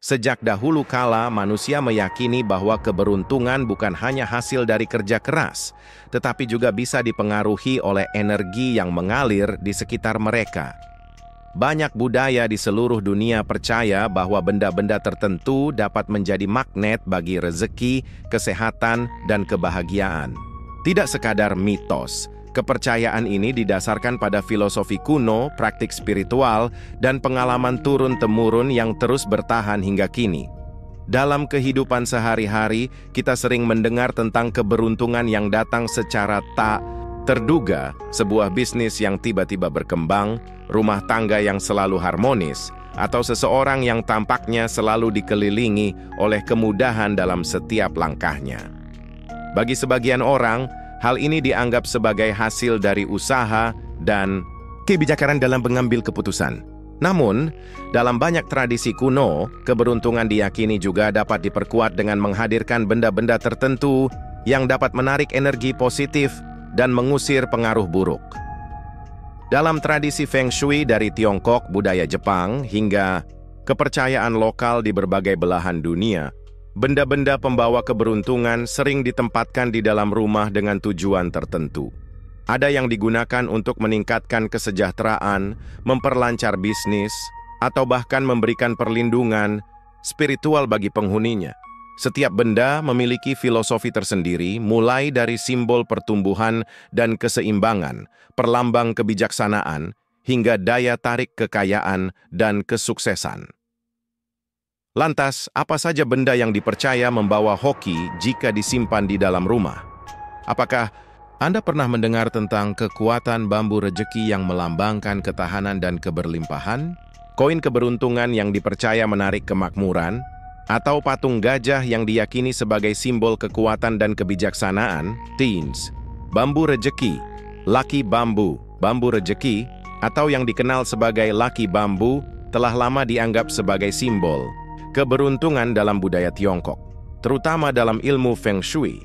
Sejak dahulu kala, manusia meyakini bahwa keberuntungan bukan hanya hasil dari kerja keras, tetapi juga bisa dipengaruhi oleh energi yang mengalir di sekitar mereka. Banyak budaya di seluruh dunia percaya bahwa benda-benda tertentu dapat menjadi magnet bagi rezeki, kesehatan, dan kebahagiaan. Tidak sekadar mitos, kepercayaan ini didasarkan pada filosofi kuno, praktik spiritual, dan pengalaman turun-temurun yang terus bertahan hingga kini. Dalam kehidupan sehari-hari, kita sering mendengar tentang keberuntungan yang datang secara tak terduga, sebuah bisnis yang tiba-tiba berkembang, rumah tangga yang selalu harmonis, atau seseorang yang tampaknya selalu dikelilingi oleh kemudahan dalam setiap langkahnya. Bagi sebagian orang, hal ini dianggap sebagai hasil dari usaha dan kebijaksanaan dalam mengambil keputusan. Namun, dalam banyak tradisi kuno, keberuntungan diyakini juga dapat diperkuat dengan menghadirkan benda-benda tertentu yang dapat menarik energi positif dan mengusir pengaruh buruk. Dalam tradisi Feng Shui dari Tiongkok, budaya Jepang, hingga kepercayaan lokal di berbagai belahan dunia, benda-benda pembawa keberuntungan sering ditempatkan di dalam rumah dengan tujuan tertentu. Ada yang digunakan untuk meningkatkan kesejahteraan, memperlancar bisnis, atau bahkan memberikan perlindungan spiritual bagi penghuninya. Setiap benda memiliki filosofi tersendiri, mulai dari simbol pertumbuhan dan keseimbangan, perlambang kebijaksanaan, hingga daya tarik kekayaan dan kesuksesan. Lantas, apa saja benda yang dipercaya membawa hoki jika disimpan di dalam rumah? Apakah Anda pernah mendengar tentang kekuatan bambu rejeki yang melambangkan ketahanan dan keberlimpahan? Koin keberuntungan yang dipercaya menarik kemakmuran? Atau patung gajah yang diyakini sebagai simbol kekuatan dan kebijaksanaan? Teens, bambu rejeki, lucky bambu, bambu rejeki, atau yang dikenal sebagai lucky bambu, telah lama dianggap sebagai simbol keberuntungan dalam budaya Tiongkok, terutama dalam ilmu Feng Shui.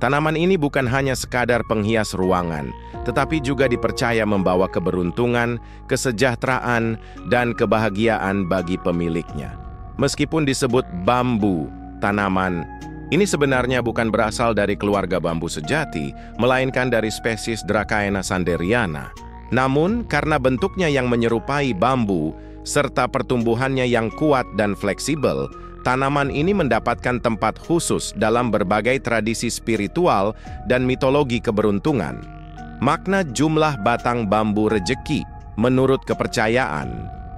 Tanaman ini bukan hanya sekadar penghias ruangan, tetapi juga dipercaya membawa keberuntungan, kesejahteraan, dan kebahagiaan bagi pemiliknya. Meskipun disebut bambu, tanaman ini sebenarnya bukan berasal dari keluarga bambu sejati, melainkan dari spesies Dracaena sanderiana. Namun, karena bentuknya yang menyerupai bambu, serta pertumbuhannya yang kuat dan fleksibel, tanaman ini mendapatkan tempat khusus dalam berbagai tradisi spiritual dan mitologi keberuntungan. Makna jumlah batang bambu rejeki, menurut kepercayaan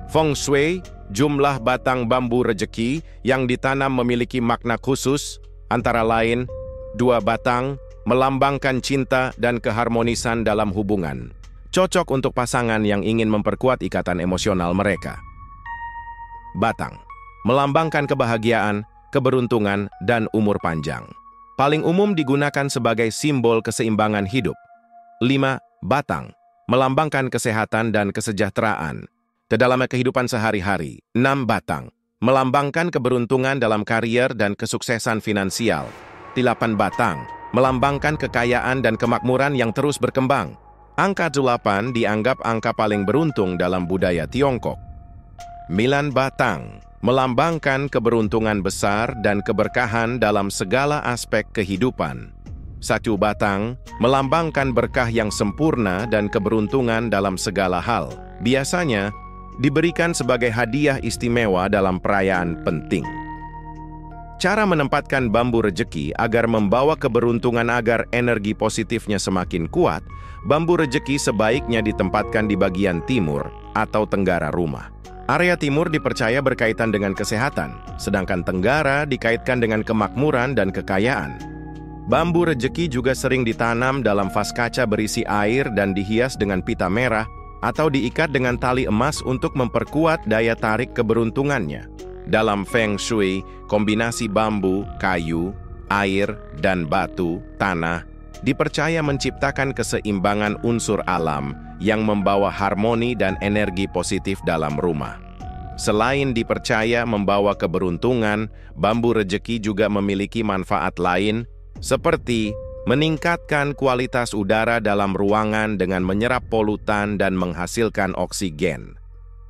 Feng Shui, jumlah batang bambu rejeki yang ditanam memiliki makna khusus, antara lain 2 batang, melambangkan cinta dan keharmonisan dalam hubungan. Cocok untuk pasangan yang ingin memperkuat ikatan emosional mereka. Batang, melambangkan kebahagiaan, keberuntungan, dan umur panjang. Paling umum digunakan sebagai simbol keseimbangan hidup. 5 batang, melambangkan kesehatan dan kesejahteraan dalam kehidupan sehari-hari. 6 batang, melambangkan keberuntungan dalam karier dan kesuksesan finansial. 8 batang, melambangkan kekayaan dan kemakmuran yang terus berkembang. Angka 8 dianggap angka paling beruntung dalam budaya Tiongkok. 9 batang, melambangkan keberuntungan besar dan keberkahan dalam segala aspek kehidupan. 1 batang, melambangkan berkah yang sempurna dan keberuntungan dalam segala hal. Biasanya, diberikan sebagai hadiah istimewa dalam perayaan penting. Cara menempatkan bambu rejeki agar membawa keberuntungan agar energi positifnya semakin kuat, bambu rejeki sebaiknya ditempatkan di bagian timur atau tenggara rumah. Area timur dipercaya berkaitan dengan kesehatan, sedangkan tenggara dikaitkan dengan kemakmuran dan kekayaan. Bambu rejeki juga sering ditanam dalam vas kaca berisi air dan dihias dengan pita merah atau diikat dengan tali emas untuk memperkuat daya tarik keberuntungannya. Dalam Feng Shui, kombinasi bambu, kayu, air, dan batu, tanah, dipercaya menciptakan keseimbangan unsur alam yang membawa harmoni dan energi positif dalam rumah. Selain dipercaya membawa keberuntungan, bambu rejeki juga memiliki manfaat lain, seperti meningkatkan kualitas udara dalam ruangan dengan menyerap polutan dan menghasilkan oksigen.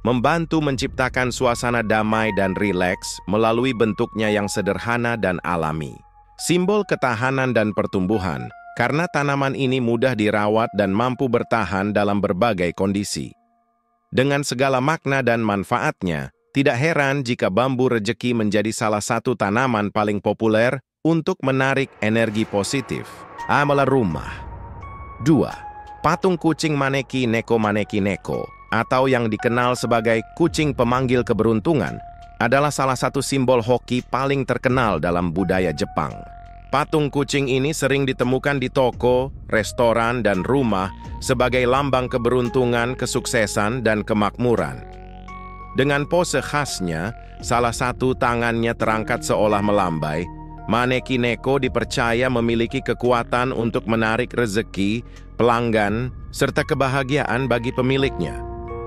membantu menciptakan suasana damai dan rileks melalui bentuknya yang sederhana dan alami. Simbol ketahanan dan pertumbuhan, karena tanaman ini mudah dirawat dan mampu bertahan dalam berbagai kondisi. Dengan segala makna dan manfaatnya, tidak heran jika bambu rejeki menjadi salah satu tanaman paling populer untuk menarik energi positif. Amalan rumah. 2. Patung kucing Maneki Neko atau yang dikenal sebagai kucing pemanggil keberuntungan adalah salah satu simbol hoki paling terkenal dalam budaya Jepang. Patung kucing ini sering ditemukan di toko, restoran, dan rumah sebagai lambang keberuntungan, kesuksesan, dan kemakmuran. Dengan pose khasnya, salah satu tangannya terangkat seolah melambai, Maneki Neko dipercaya memiliki kekuatan untuk menarik rezeki, pelanggan, serta kebahagiaan bagi pemiliknya.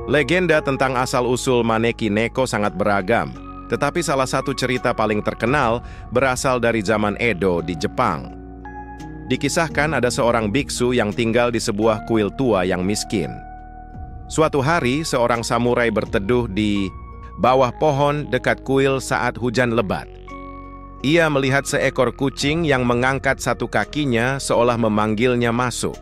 Legenda tentang asal-usul Maneki Neko sangat beragam, tetapi salah satu cerita paling terkenal berasal dari zaman Edo di Jepang. Dikisahkan ada seorang biksu yang tinggal di sebuah kuil tua yang miskin. Suatu hari, seorang samurai berteduh di bawah pohon dekat kuil saat hujan lebat. Ia melihat seekor kucing yang mengangkat satu kakinya seolah memanggilnya masuk.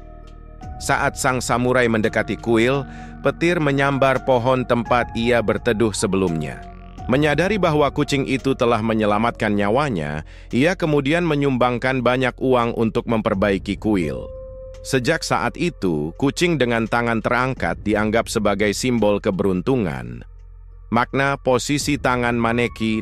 Saat sang samurai mendekati kuil, petir menyambar pohon tempat ia berteduh sebelumnya. Menyadari bahwa kucing itu telah menyelamatkan nyawanya, ia kemudian menyumbangkan banyak uang untuk memperbaiki kuil. Sejak saat itu, kucing dengan tangan terangkat dianggap sebagai simbol keberuntungan. Makna posisi tangan Maneki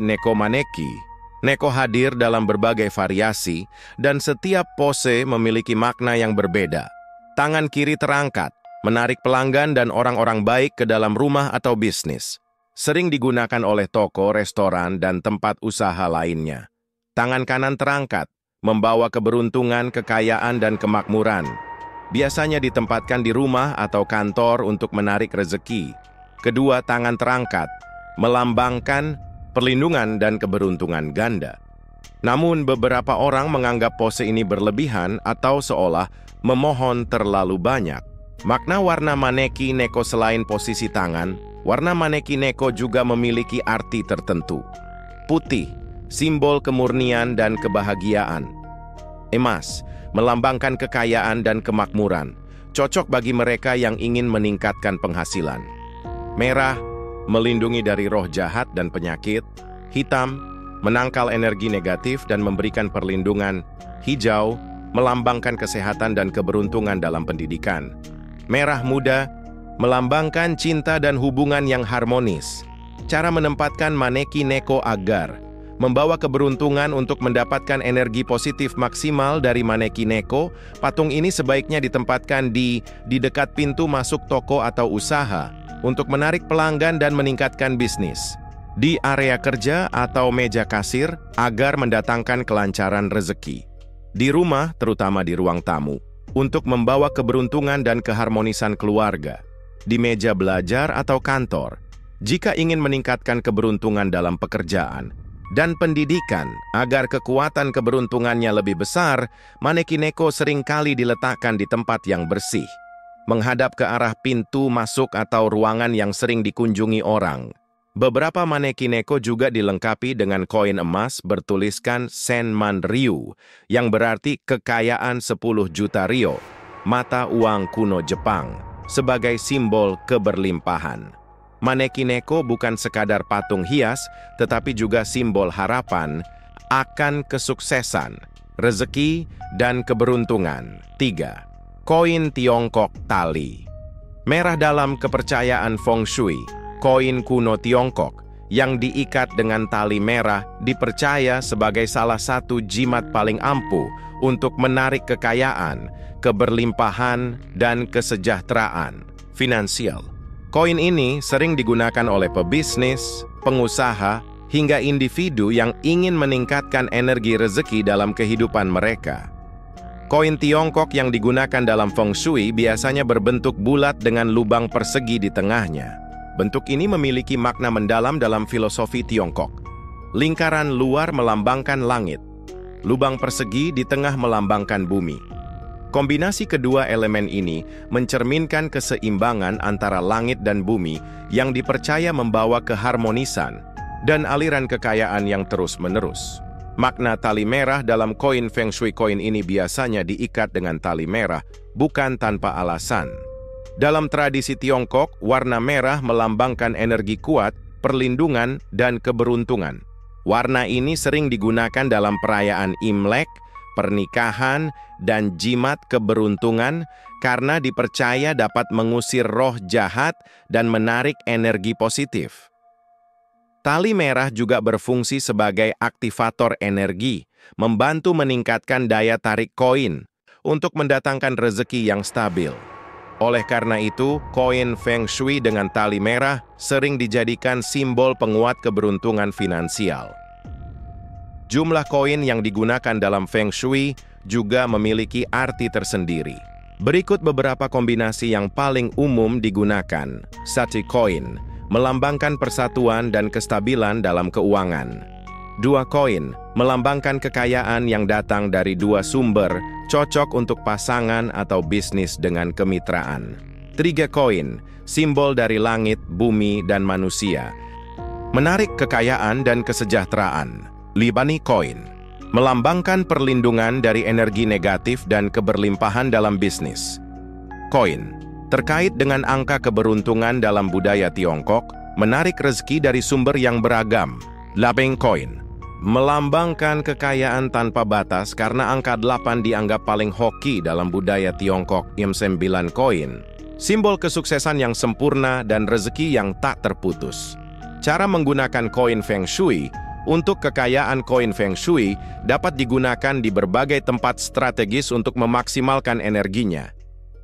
Neko hadir dalam berbagai variasi, dan setiap pose memiliki makna yang berbeda. Tangan kiri terangkat, menarik pelanggan dan orang-orang baik ke dalam rumah atau bisnis. Sering digunakan oleh toko, restoran, dan tempat usaha lainnya. Tangan kanan terangkat, membawa keberuntungan, kekayaan, dan kemakmuran. Biasanya ditempatkan di rumah atau kantor untuk menarik rezeki. Kedua tangan terangkat, melambangkan perlindungan dan keberuntungan ganda. Namun beberapa orang menganggap pose ini berlebihan atau seolah memohon terlalu banyak. Makna warna Maneki Neko selain posisi tangan, warna Maneki Neko juga memiliki arti tertentu. Putih, simbol kemurnian dan kebahagiaan. Emas, melambangkan kekayaan dan kemakmuran, cocok bagi mereka yang ingin meningkatkan penghasilan. Merah, melindungi dari roh jahat dan penyakit. Hitam, menangkal energi negatif dan memberikan perlindungan. Hijau, melambangkan kesehatan dan keberuntungan dalam pendidikan. Merah muda, melambangkan cinta dan hubungan yang harmonis. Cara menempatkan Maneki Neko agar membawa keberuntungan untuk mendapatkan energi positif maksimal dari Maneki Neko, patung ini sebaiknya ditempatkan di dekat pintu masuk toko atau usaha untuk menarik pelanggan dan meningkatkan bisnis. Di area kerja atau meja kasir agar mendatangkan kelancaran rezeki. Di rumah, terutama di ruang tamu, untuk membawa keberuntungan dan keharmonisan keluarga. Di meja belajar atau kantor, jika ingin meningkatkan keberuntungan dalam pekerjaan. Dan pendidikan, agar kekuatan keberuntungannya lebih besar, Maneki Neko seringkali diletakkan di tempat yang bersih, menghadap ke arah pintu masuk atau ruangan yang sering dikunjungi orang. Beberapa Maneki Neko juga dilengkapi dengan koin emas bertuliskan Senman Ryu, yang berarti kekayaan 10 juta ryo, mata uang kuno Jepang, sebagai simbol keberlimpahan. Maneki Neko bukan sekadar patung hias, tetapi juga simbol harapan akan kesuksesan, rezeki, dan keberuntungan. 3. Koin Tiongkok tali. Merah dalam kepercayaan Feng Shui. Koin kuno Tiongkok yang diikat dengan tali merah dipercaya sebagai salah satu jimat paling ampuh untuk menarik kekayaan, keberlimpahan, dan kesejahteraan finansial. Koin ini sering digunakan oleh pebisnis, pengusaha, hingga individu yang ingin meningkatkan energi rezeki dalam kehidupan mereka. Koin Tiongkok yang digunakan dalam Feng Shui biasanya berbentuk bulat dengan lubang persegi di tengahnya. Bentuk ini memiliki makna mendalam dalam filosofi Tiongkok. Lingkaran luar melambangkan langit. Lubang persegi di tengah melambangkan bumi. Kombinasi kedua elemen ini mencerminkan keseimbangan antara langit dan bumi yang dipercaya membawa keharmonisan dan aliran kekayaan yang terus-menerus. Makna tali merah dalam koin Feng Shui koin ini biasanya diikat dengan tali merah, bukan tanpa alasan. Dalam tradisi Tiongkok, warna merah melambangkan energi kuat, perlindungan, dan keberuntungan. Warna ini sering digunakan dalam perayaan Imlek, pernikahan, dan jimat keberuntungan karena dipercaya dapat mengusir roh jahat dan menarik energi positif. Tali merah juga berfungsi sebagai aktivator energi, membantu meningkatkan daya tarik koin untuk mendatangkan rezeki yang stabil. Oleh karena itu, koin Feng Shui dengan tali merah sering dijadikan simbol penguat keberuntungan finansial. Jumlah koin yang digunakan dalam Feng Shui juga memiliki arti tersendiri. Berikut beberapa kombinasi yang paling umum digunakan. 1 koin melambangkan persatuan dan kestabilan dalam keuangan. 2 koin melambangkan kekayaan yang datang dari 2 sumber, cocok untuk pasangan atau bisnis dengan kemitraan. 3 koin, simbol dari langit, bumi, dan manusia, menarik kekayaan dan kesejahteraan. 5 koin melambangkan perlindungan dari energi negatif dan keberlimpahan dalam bisnis. Koin terkait dengan angka keberuntungan dalam budaya Tiongkok, menarik rezeki dari sumber yang beragam. 8 koin melambangkan kekayaan tanpa batas karena angka 8 dianggap paling hoki dalam budaya Tiongkok. 9 koin, simbol kesuksesan yang sempurna dan rezeki yang tak terputus. Cara menggunakan koin Feng Shui. Untuk kekayaan koin Feng Shui dapat digunakan di berbagai tempat strategis untuk memaksimalkan energinya.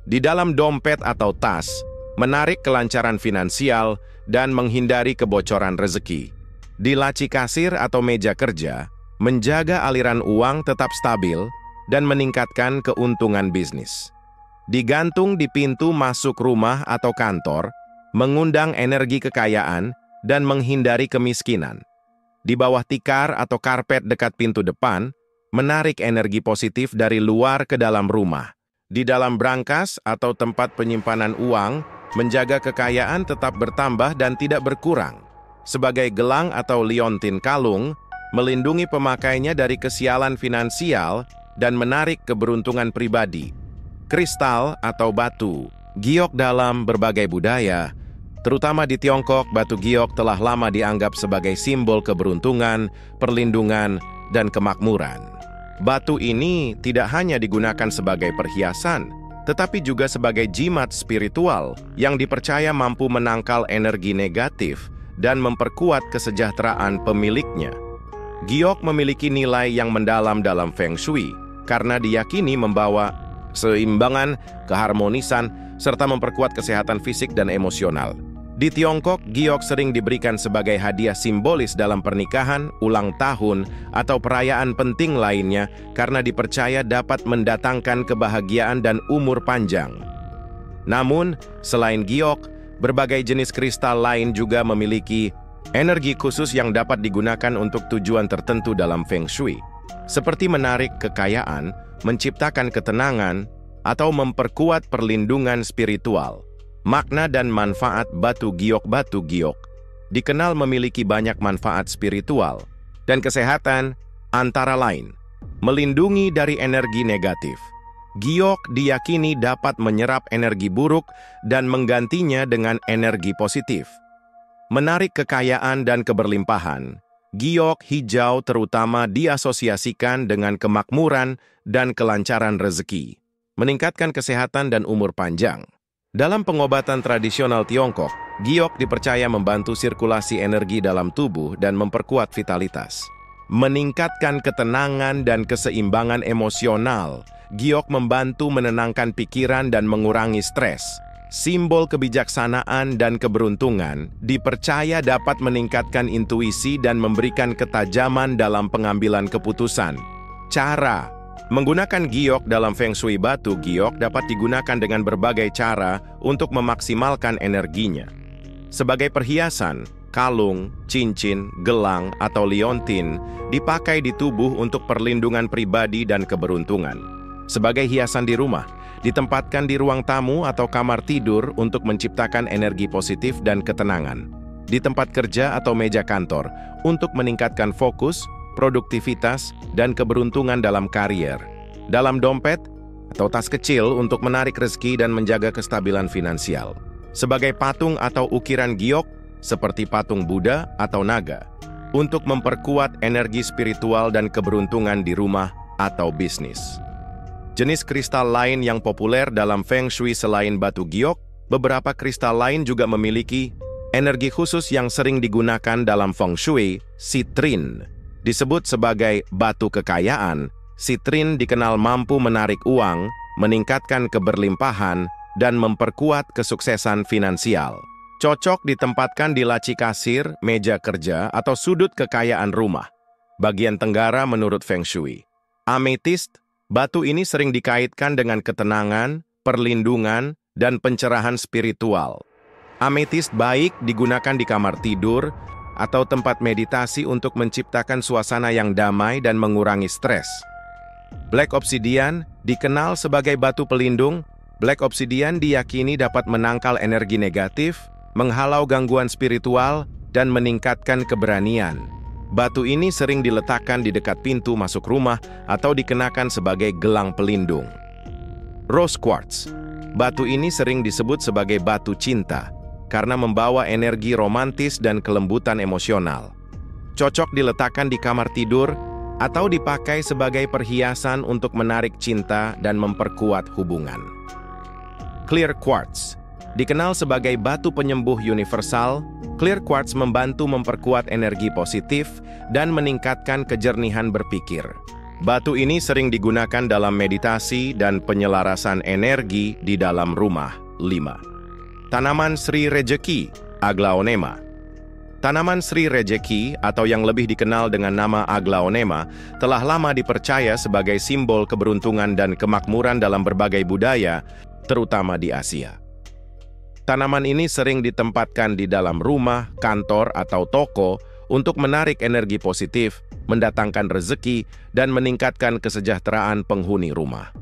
Di dalam dompet atau tas, menarik kelancaran finansial dan menghindari kebocoran rezeki. Di laci kasir atau meja kerja, menjaga aliran uang tetap stabil dan meningkatkan keuntungan bisnis. Digantung di pintu masuk rumah atau kantor, mengundang energi kekayaan dan menghindari kemiskinan. Di bawah tikar atau karpet dekat pintu depan, menarik energi positif dari luar ke dalam rumah. Di dalam brankas atau tempat penyimpanan uang, menjaga kekayaan tetap bertambah dan tidak berkurang. Sebagai gelang atau liontin kalung, melindungi pemakainya dari kesialan finansial dan menarik keberuntungan pribadi. Kristal atau batu, giok dalam berbagai budaya, terutama di Tiongkok, batu giok telah lama dianggap sebagai simbol keberuntungan, perlindungan, dan kemakmuran. Batu ini tidak hanya digunakan sebagai perhiasan, tetapi juga sebagai jimat spiritual yang dipercaya mampu menangkal energi negatif dan memperkuat kesejahteraan pemiliknya. Giok memiliki nilai yang mendalam dalam Feng Shui karena diyakini membawa keseimbangan, keharmonisan, serta memperkuat kesehatan fisik dan emosional. Di Tiongkok, giok sering diberikan sebagai hadiah simbolis dalam pernikahan, ulang tahun, atau perayaan penting lainnya karena dipercaya dapat mendatangkan kebahagiaan dan umur panjang. Namun, selain giok, berbagai jenis kristal lain juga memiliki energi khusus yang dapat digunakan untuk tujuan tertentu dalam Feng Shui, seperti menarik kekayaan, menciptakan ketenangan, atau memperkuat perlindungan spiritual. Makna dan manfaat batu giok dikenal memiliki banyak manfaat spiritual dan kesehatan, antara lain melindungi dari energi negatif. Giok diyakini dapat menyerap energi buruk dan menggantinya dengan energi positif. Menarik kekayaan dan keberlimpahan. Giok hijau terutama diasosiasikan dengan kemakmuran dan kelancaran rezeki, meningkatkan kesehatan dan umur panjang. Dalam pengobatan tradisional Tiongkok, giok dipercaya membantu sirkulasi energi dalam tubuh dan memperkuat vitalitas. Meningkatkan ketenangan dan keseimbangan emosional, giok membantu menenangkan pikiran dan mengurangi stres. Simbol kebijaksanaan dan keberuntungan dipercaya dapat meningkatkan intuisi dan memberikan ketajaman dalam pengambilan keputusan. Cara menggunakan giok dalam Feng Shui. Batu giok dapat digunakan dengan berbagai cara untuk memaksimalkan energinya. Sebagai perhiasan, kalung, cincin, gelang, atau liontin dipakai di tubuh untuk perlindungan pribadi dan keberuntungan. sebagai hiasan di rumah, ditempatkan di ruang tamu atau kamar tidur untuk menciptakan energi positif dan ketenangan. Di tempat kerja atau meja kantor, untuk meningkatkan fokus, produktivitas, dan keberuntungan dalam karier. Dalam dompet atau tas kecil untuk menarik rezeki dan menjaga kestabilan finansial. Sebagai patung atau ukiran giok, seperti patung Buddha atau naga, untuk memperkuat energi spiritual dan keberuntungan di rumah atau bisnis. Jenis kristal lain yang populer dalam Feng Shui selain batu giok, beberapa kristal lain juga memiliki energi khusus yang sering digunakan dalam Feng Shui. Sitrin disebut sebagai batu kekayaan. Sitrin dikenal mampu menarik uang, meningkatkan keberlimpahan, dan memperkuat kesuksesan finansial. Cocok ditempatkan di laci kasir, meja kerja, atau sudut kekayaan rumah. Bagian tenggara menurut Feng Shui. Ametist, batu ini sering dikaitkan dengan ketenangan, perlindungan, dan pencerahan spiritual. Ametist baik digunakan di kamar tidur atau tempat meditasi untuk menciptakan suasana yang damai dan mengurangi stres. Black Obsidian dikenal sebagai batu pelindung. Black Obsidian diyakini dapat menangkal energi negatif, menghalau gangguan spiritual, dan meningkatkan keberanian. Batu ini sering diletakkan di dekat pintu masuk rumah atau dikenakan sebagai gelang pelindung. Rose Quartz. Batu ini sering disebut sebagai batu cinta karena membawa energi romantis dan kelembutan emosional. Cocok diletakkan di kamar tidur atau dipakai sebagai perhiasan untuk menarik cinta dan memperkuat hubungan. Clear Quartz dikenal sebagai batu penyembuh universal. Clear Quartz membantu memperkuat energi positif dan meningkatkan kejernihan berpikir. Batu ini sering digunakan dalam meditasi dan penyelarasan energi di dalam rumah. 5. Tanaman Sri Rejeki, Aglaonema. Tanaman Sri Rejeki, atau yang lebih dikenal dengan nama Aglaonema, telah lama dipercaya sebagai simbol keberuntungan dan kemakmuran dalam berbagai budaya, terutama di Asia. Tanaman ini sering ditempatkan di dalam rumah, kantor, atau toko untuk menarik energi positif, mendatangkan rezeki, dan meningkatkan kesejahteraan penghuni rumah.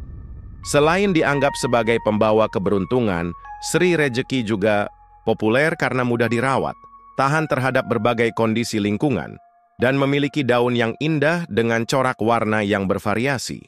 Selain dianggap sebagai pembawa keberuntungan, Sri Rejeki juga populer karena mudah dirawat, tahan terhadap berbagai kondisi lingkungan, dan memiliki daun yang indah dengan corak warna yang bervariasi.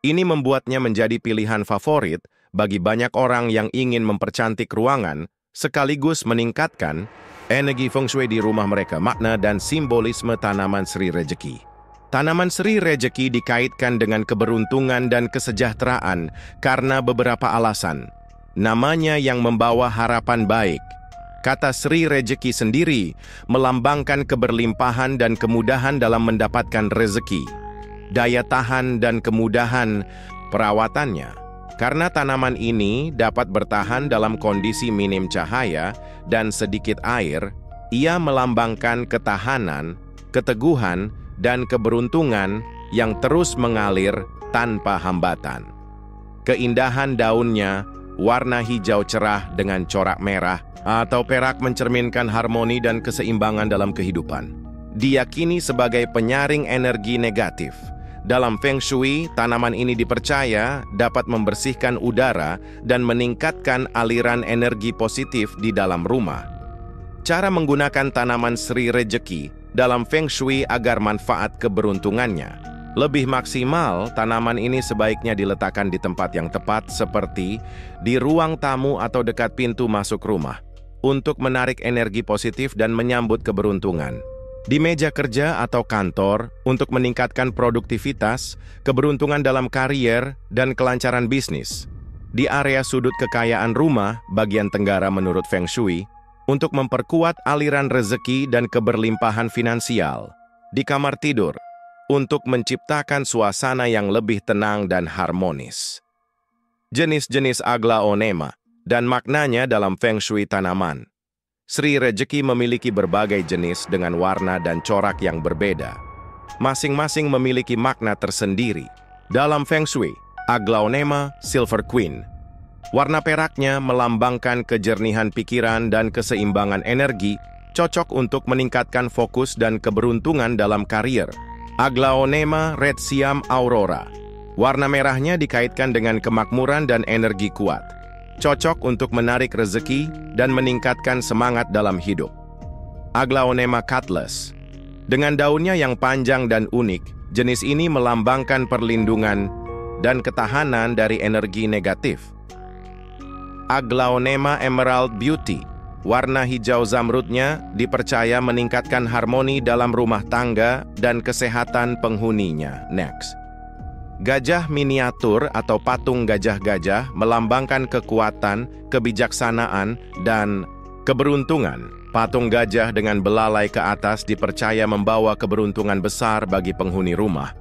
Ini membuatnya menjadi pilihan favorit bagi banyak orang yang ingin mempercantik ruangan, sekaligus meningkatkan energi Feng Shui di rumah mereka. Makna dan simbolisme tanaman Sri Rejeki. Tanaman Sri Rejeki dikaitkan dengan keberuntungan dan kesejahteraan karena beberapa alasan. Namanya yang membawa harapan baik. Kata Sri Rejeki sendiri melambangkan keberlimpahan dan kemudahan dalam mendapatkan rezeki. Daya tahan dan kemudahan perawatannya. Karena tanaman ini dapat bertahan dalam kondisi minim cahaya dan sedikit air, ia melambangkan ketahanan, keteguhan, dan keberuntungan yang terus mengalir tanpa hambatan. Keindahan daunnya, warna hijau cerah dengan corak merah, atau perak mencerminkan harmoni dan keseimbangan dalam kehidupan. Diyakini sebagai penyaring energi negatif. Dalam Feng Shui, tanaman ini dipercaya dapat membersihkan udara dan meningkatkan aliran energi positif di dalam rumah. Cara menggunakan tanaman Sri Rejeki dalam Feng Shui agar manfaat keberuntungannya lebih maksimal, tanaman ini sebaiknya diletakkan di tempat yang tepat seperti di ruang tamu atau dekat pintu masuk rumah untuk menarik energi positif dan menyambut keberuntungan. Di meja kerja atau kantor untuk meningkatkan produktivitas, keberuntungan dalam karier, dan kelancaran bisnis. Di area sudut kekayaan rumah, bagian tenggara menurut Feng Shui, untuk memperkuat aliran rezeki dan keberlimpahan finansial. Di kamar tidur, untuk menciptakan suasana yang lebih tenang dan harmonis. Jenis-jenis Aglaonema dan maknanya dalam Feng Shui tanaman. Sri Rejeki memiliki berbagai jenis dengan warna dan corak yang berbeda. Masing-masing memiliki makna tersendiri. Dalam Feng Shui, Aglaonema Silver Queen. Warna peraknya melambangkan kejernihan pikiran dan keseimbangan energi, cocok untuk meningkatkan fokus dan keberuntungan dalam karier. Aglaonema Red Siam Aurora. Warna merahnya dikaitkan dengan kemakmuran dan energi kuat. Cocok untuk menarik rezeki dan meningkatkan semangat dalam hidup. Aglaonema Cutlass. Dengan daunnya yang panjang dan unik, jenis ini melambangkan perlindungan dan ketahanan dari energi negatif. Aglaonema Emerald Beauty. Warna hijau zamrudnya dipercaya meningkatkan harmoni dalam rumah tangga dan kesehatan penghuninya. Next. Gajah miniatur atau patung gajah-gajah melambangkan kekuatan, kebijaksanaan, dan keberuntungan. Patung gajah dengan belalai ke atas dipercaya membawa keberuntungan besar bagi penghuni rumah.